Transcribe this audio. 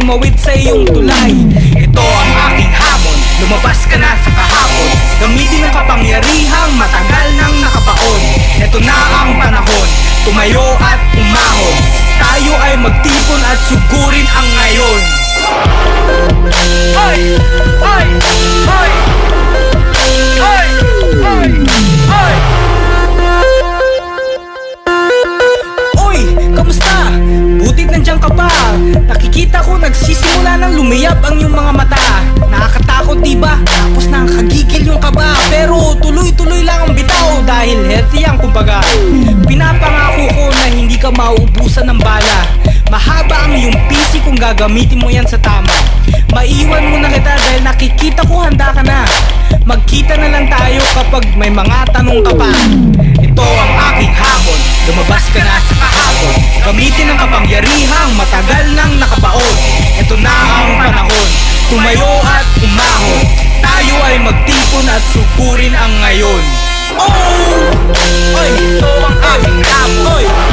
tumawid sa iyong tulay. Ito ang aking hamon, lumabas ka na sa kahapon. Gamitin ang kapangyarihang matagal nang nakabaon. Ito na ang panahon, tumayo at umahon. Tayo ay magtipon at sugurin ang ngayon. Hoy! Hoy! Hoy! Hoy! Hoy! Hoy! Oy! Kamusta? Butit nandiyan ka pa. Nakikita ko nagsisimula ng lumiyab ang iyong mga mata. Nakakatakot diba? Tapos nakakagigil yung kaba. Pero tuloy-tuloy lang ang bitaw dahil healthy ang kumbaga. Pinapangako ko na hindi ka mauubusan ng bala. Mahaba ang iyong PC kung gagamitin mo yan sa tama. Maiwan mo na kita dahil nakikita ko handa ka na. Magkita na lang tayo kapag may mga tanong ka pa. Ito ang aking hamon, lumabas ka na sa kahapon. Gamitin ang kapangyarihang matagal nang nakabaon. Ito na ang panahon, tumayo at umahon. Tayo ay magtipon at sukurin ang ngayon. Oh! Oy! Ito ang aking hamon. Oy!